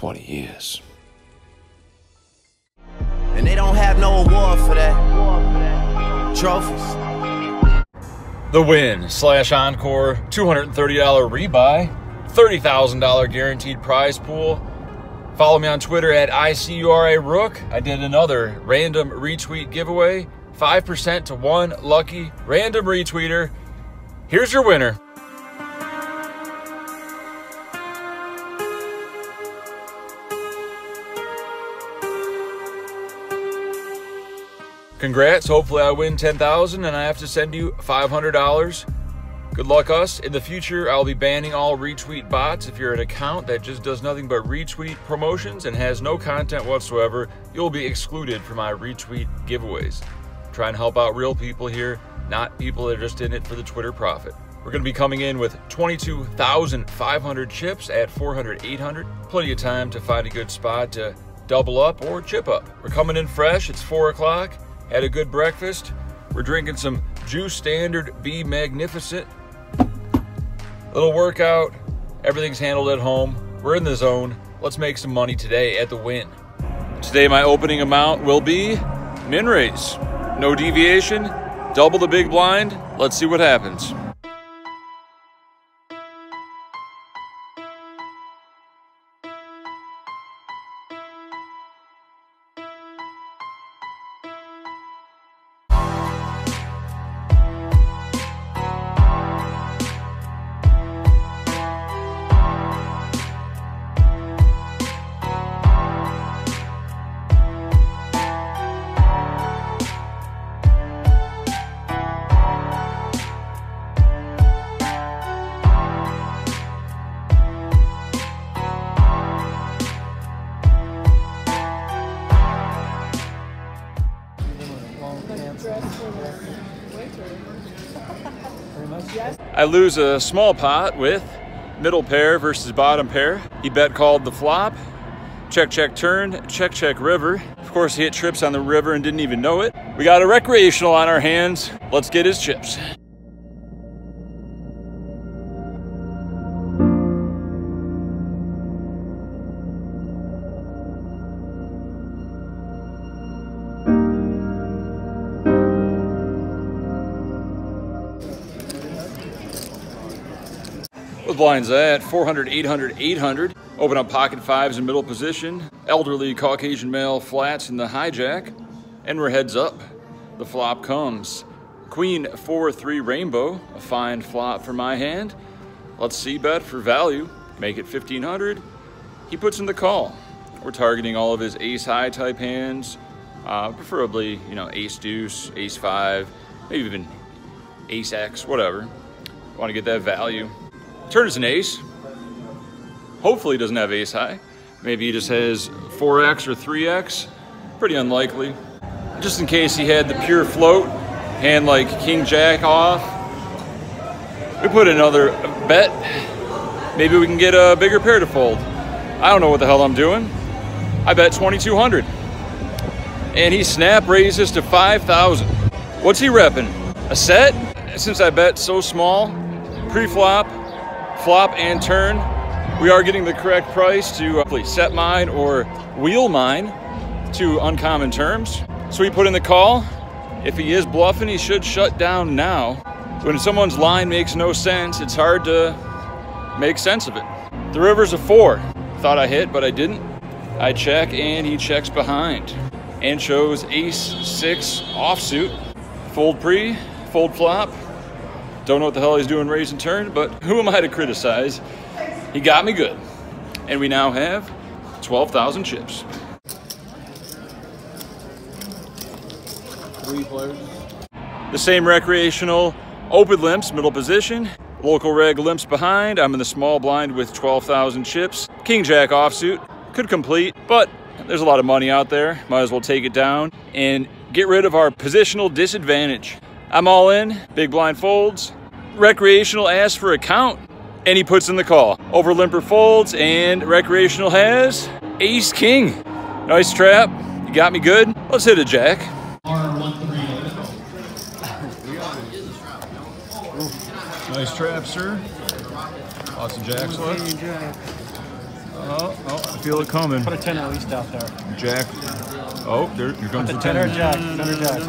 20 years. And they don't have no award for that. Trophies. The Wynn / Encore $230 rebuy, $30,000 guaranteed prize pool. Follow me on Twitter at ICURARook. I did another random retweet giveaway. 5% to one lucky random retweeter. Here's your winner. Congrats, hopefully I win 10,000 and I have to send you $500. Good luck us. In the future, I'll be banning all retweet bots. If you're an account that just does nothing but retweet promotions and has no content whatsoever, you'll be excluded from my retweet giveaways. Try and help out real people here, not people that are just in it for the Twitter profit. We're going to be coming in with 22,500 chips at 400, 800. Plenty of time to find a good spot to double up or chip up. We're coming in fresh. It's 4 o'clock. Had a good breakfast. We're drinking some Juice Standard Be Magnificent. A little workout. Everything's handled at home. We're in the zone. Let's make some money today at the Wynn. Today my opening amount will be min raise. No deviation. Double the big blind. Let's see what happens. I lose a small pot with middle pair versus bottom pair. He bet called the flop. Check, check, turn, check, check, river. Of course, he hit trips on the river and didn't even know it. We got a recreational on our hands. Let's get his chips. With blinds at 400, 800, 800. Open up pocket fives in middle position. Elderly Caucasian male flats in the hijack. And we're heads up. The flop comes. Queen 4-3 rainbow. A fine flop for my hand. Let's see bet for value. Make it 1,500. He puts in the call. We're targeting all of his ace high type hands. Preferably, you know, ace deuce, ace five, maybe even ace X, whatever. Want to get that value. Turn is an ace. Hopefully he doesn't have ace high. Maybe he just has 4X or 3X. Pretty unlikely. Just in case he had the pure float, hand like king jack off. We put another bet. Maybe we can get a bigger pair to fold. I don't know what the hell I'm doing. I bet 2,200. And he snap raises to 5,000. What's he repping? A set? Since I bet so small, pre-flop, flop and turn, we are getting the correct price to set mine or wheel mine to uncommon terms. So we put in the call. If he is bluffing, he should shut down now. When someone's line makes no sense, it's hard to make sense of it. The river's a 4. Thought I hit, but I didn't. I check and he checks behind and shows ace 6 offsuit. Fold pre, fold flop. Don't know what the hell he's doing raise and turn, but who am I to criticize? He got me good. And we now have 12,000 chips. 3 players. The same recreational, open limps, middle position. Local reg limps behind. I'm in the small blind with 12,000 chips. King jack offsuit, could complete, but there's a lot of money out there. Might as well take it down and get rid of our positional disadvantage. I'm all in, big blind folds. Recreational asks for a count, and he puts in the call. Over limper folds, and recreational has ace king. Nice trap, you got me good. Let's hit a jack. Nice trap, sir. Lots of jacks left. Oh, I feel it coming. Put a 10 at least out there. Jack. Oh, here comes the 10. 10 Jack. 10 Jack.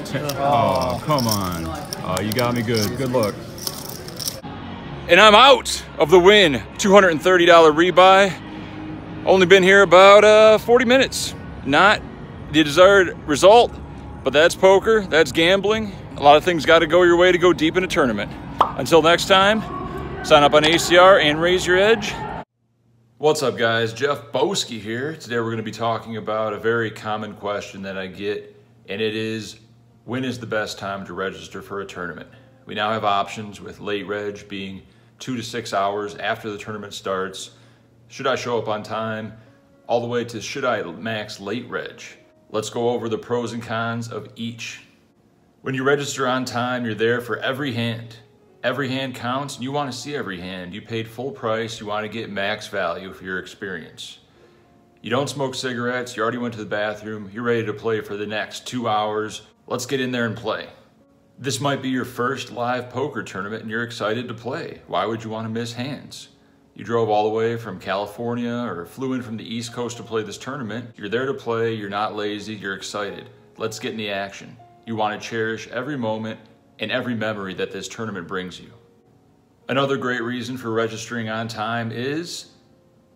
10. Oh, come on. Oh, you got me good. Good luck. And I'm out of the Wynn $230 rebuy. Only been here about 40 minutes. Not the desired result, but that's poker, that's gambling. A lot of things got to go your way to go deep in a tournament. Until next time, sign up on ACR and raise your edge. What's up, guys? Jeff Boski here. Today we're going to be talking about a very common question that I get, and it is, when is the best time to register for a tournament? We now have options with late reg being 2 to 6 hours after the tournament starts. Should I show up on time? All the way to should I max late reg? Let's go over the pros and cons of each. When you register on time, you're there for every hand. Every hand counts, and you want to see every hand. You paid full price, you want to get max value for your experience. You don't smoke cigarettes, you already went to the bathroom, you're ready to play for the next 2 hours. Let's get in there and play. This might be your first live poker tournament and you're excited to play. Why would you want to miss hands? You drove all the way from California or flew in from the East Coast to play this tournament. You're there to play, you're not lazy, you're excited. Let's get in the action. You want to cherish every moment and every memory that this tournament brings you. Another great reason for registering on time is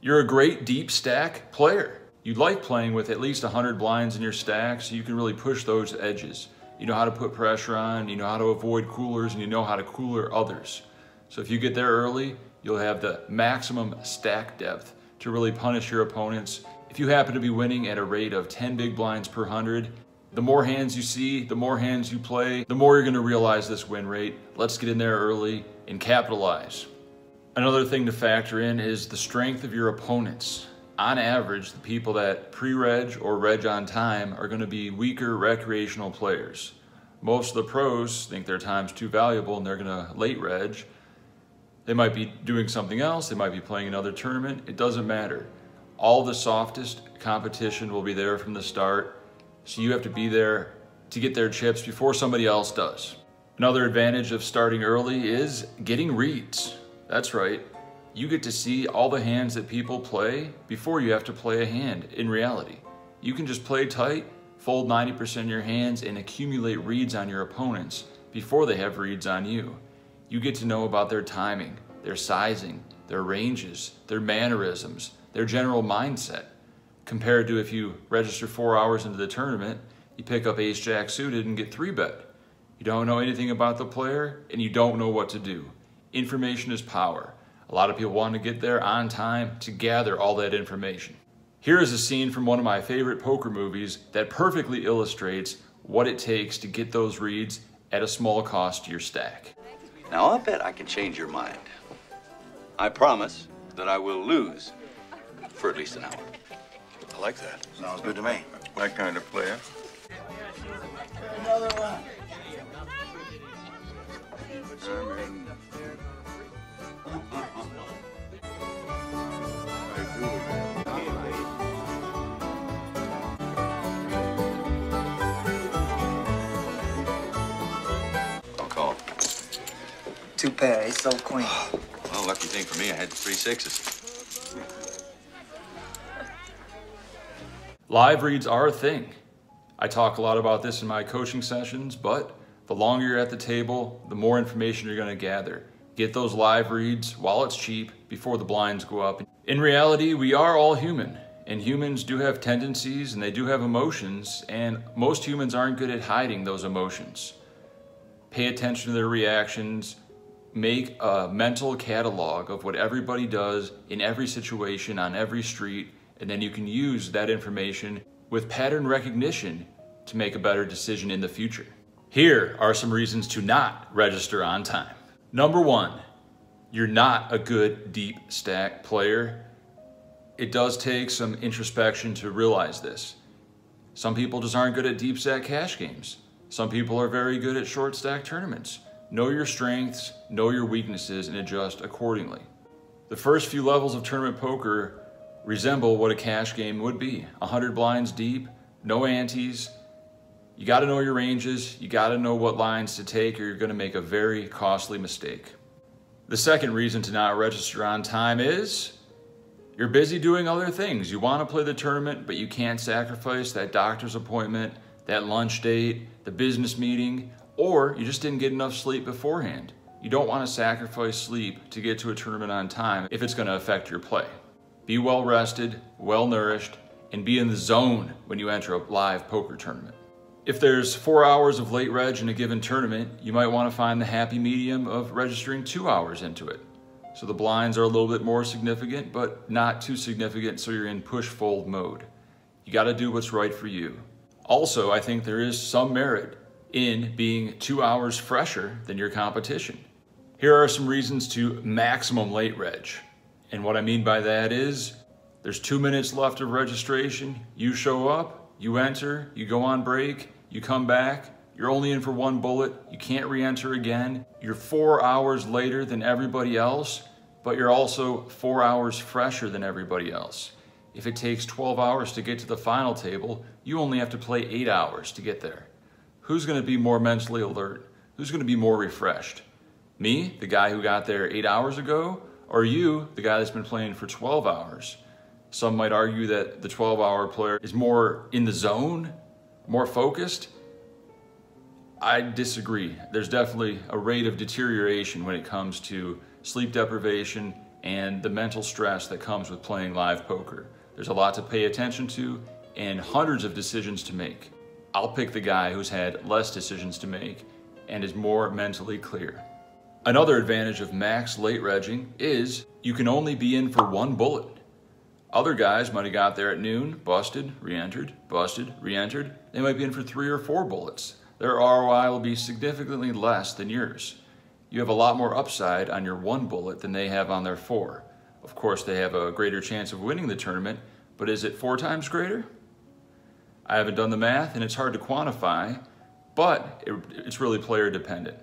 you're a great deep stack player. You like playing with at least 100 blinds in your stack so you can really push those edges. You know how to put pressure on, you know how to avoid coolers, and you know how to cooler others. So if you get there early, you'll have the maximum stack depth to really punish your opponents. If you happen to be winning at a rate of 10 big blinds per 100, the more hands you see, the more hands you play, the more you're going to realize this win rate. Let's get in there early and capitalize. Another thing to factor in is the strength of your opponents. On average, the people that pre-reg or reg on time are going to be weaker recreational players. Most of the pros think their time's too valuable and they're going to late reg. They might be doing something else, they might be playing another tournament, it doesn't matter. All the softest competition will be there from the start. So you have to be there to get their chips before somebody else does. Another advantage of starting early is getting reads. That's right. You get to see all the hands that people play before you have to play a hand in reality. You can just play tight, fold 90% of your hands, and accumulate reads on your opponents before they have reads on you. You get to know about their timing, their sizing, their ranges, their mannerisms, their general mindset. Compared to if you register 4 hours into the tournament, you pick up ace-jack suited and get 3-bet. You don't know anything about the player and you don't know what to do. Information is power. A lot of people want to get there on time to gather all that information. Here is a scene from one of my favorite poker movies that perfectly illustrates what it takes to get those reads at a small cost to your stack. Now I'll bet I can change your mind. I promise that I will lose for at least an hour. I like that. Sounds good to me. My kind of player. Another one. I'll call. 2 pair, ace so queen. Well, lucky thing for me, I had 3 6s. Live reads are a thing. I talk a lot about this in my coaching sessions, but the longer you're at the table, the more information you're going to gather. Get those live reads while it's cheap before the blinds go up. In reality, we are all human, and humans do have tendencies and they do have emotions, and most humans aren't good at hiding those emotions. Pay attention to their reactions, make a mental catalog of what everybody does in every situation on every street, and then you can use that information with pattern recognition to make a better decision in the future. Here are some reasons to not register on time. Number 1, you're not a good deep stack player. It does take some introspection to realize this. Some people just aren't good at deep stack cash games. Some people are very good at short stack tournaments. Know your strengths, know your weaknesses, and adjust accordingly. The first few levels of tournament poker resemble what a cash game would be. 100 blinds deep, no antes. You got to know your ranges, you got to know what lines to take, or you're going to make a very costly mistake. The second reason to not register on time is You're busy doing other things. You want to play the tournament, but you can't sacrifice that doctor's appointment, that lunch date, the business meeting, or you just didn't get enough sleep beforehand. You don't want to sacrifice sleep to get to a tournament on time if it's going to affect your play. Be well rested, well nourished, and be in the zone when you enter a live poker tournament. If there's 4 hours of late reg in a given tournament, you might want to find the happy medium of registering 2 hours into it. So the blinds are a little bit more significant, but not too significant so you're in push-fold mode. You got to do what's right for you. Also, I think there is some merit in being 2 hours fresher than your competition. Here are some reasons to maximum late reg. And what I mean by that is, there's 2 minutes left of registration, you show up, you enter, you go on break, you come back, you're only in for 1 bullet, you can't re-enter again, you're 4 hours later than everybody else, but you're also 4 hours fresher than everybody else. If it takes 12 hours to get to the final table, you only have to play 8 hours to get there. Who's gonna be more mentally alert? Who's gonna be more refreshed? Me, the guy who got there 8 hours ago, or you, the guy that's been playing for 12 hours? Some might argue that the 12-hour player is more in the zone, more focused. I disagree. There's definitely a rate of deterioration when it comes to sleep deprivation and the mental stress that comes with playing live poker. There's a lot to pay attention to and hundreds of decisions to make. I'll pick the guy who's had less decisions to make and is more mentally clear. Another advantage of max late regging is you can only be in for 1 bullet. Other guys might have got there at noon, busted, re-entered, busted, re-entered. They might be in for 3 or 4 bullets. Their ROI will be significantly less than yours. You have a lot more upside on your 1 bullet than they have on their 4. Of course, they have a greater chance of winning the tournament, but is it 4 times greater? I haven't done the math and it's hard to quantify, but it's really player dependent.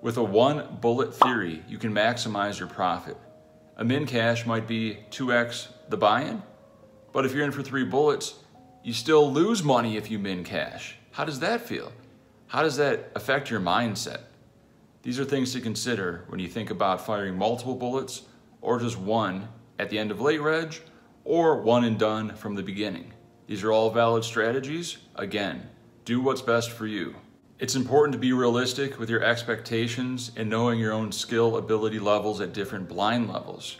With a 1 bullet theory, you can maximize your profit. A min cash might be 2x the buy-in, but if you're in for 3 bullets, you still lose money if you min cash. How does that feel? How does that affect your mindset? These are things to consider when you think about firing multiple bullets or just 1 at the end of late reg or 1 and done from the beginning. These are all valid strategies. Again, do what's best for you. It's important to be realistic with your expectations and knowing your own skill ability levels at different blind levels.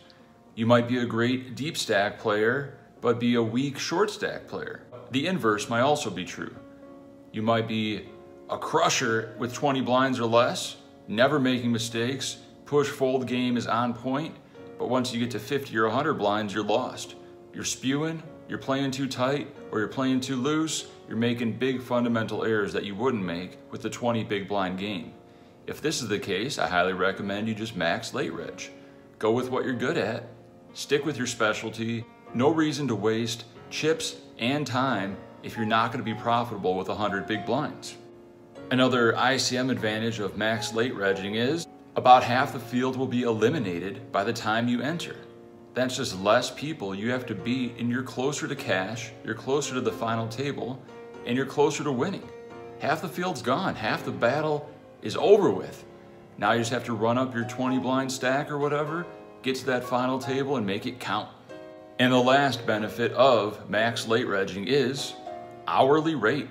You might be a great deep stack player, but be a weak short stack player. The inverse might also be true. You might be a crusher with 20 blinds or less, never making mistakes, push fold game is on point, but once you get to 50 or 100 blinds, you're lost. You're spewing, you're playing too tight, or you're playing too loose, you're making big fundamental errors that you wouldn't make with the 20 big blind game. If this is the case, I highly recommend you just max late reg. Go with what you're good at, stick with your specialty, no reason to waste chips and time if you're not going to be profitable with 100 big blinds. Another ICM advantage of max late regging is about half the field will be eliminated by the time you enter. That's just less people you have to beat, and you're closer to cash, you're closer to the final table, and you're closer to winning. Half the field's gone, half the battle is over with. Now you just have to run up your 20 blind stack or whatever, get to that final table and make it count. And the last benefit of max late regging is hourly rate.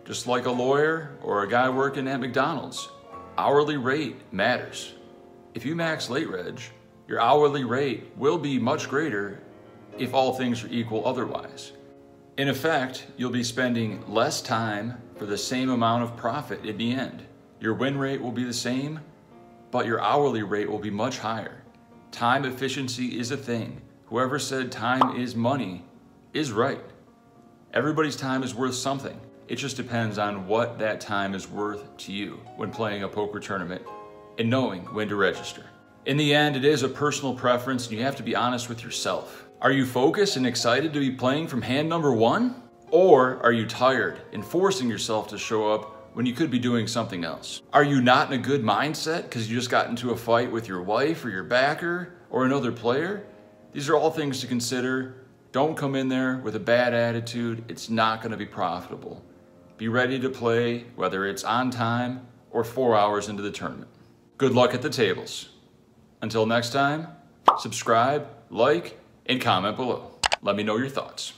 Just like a lawyer or a guy working at McDonald's, hourly rate matters. If you max late reg, your hourly rate will be much greater if all things are equal otherwise. In effect, you'll be spending less time for the same amount of profit in the end. Your win rate will be the same, but your hourly rate will be much higher. Time efficiency is a thing. Whoever said time is money is right. Everybody's time is worth something. It just depends on what that time is worth to you when playing a poker tournament and knowing when to register. In the end, it is a personal preference and you have to be honest with yourself. Are you focused and excited to be playing from hand number 1? Or are you tired and forcing yourself to show up when you could be doing something else? Are you not in a good mindset because you just got into a fight with your wife or your backer or another player? These are all things to consider. Don't come in there with a bad attitude. It's not going to be profitable. Be ready to play whether it's on time or 4 hours into the tournament. Good luck at the tables. Until next time, subscribe, like, and comment below. Let me know your thoughts.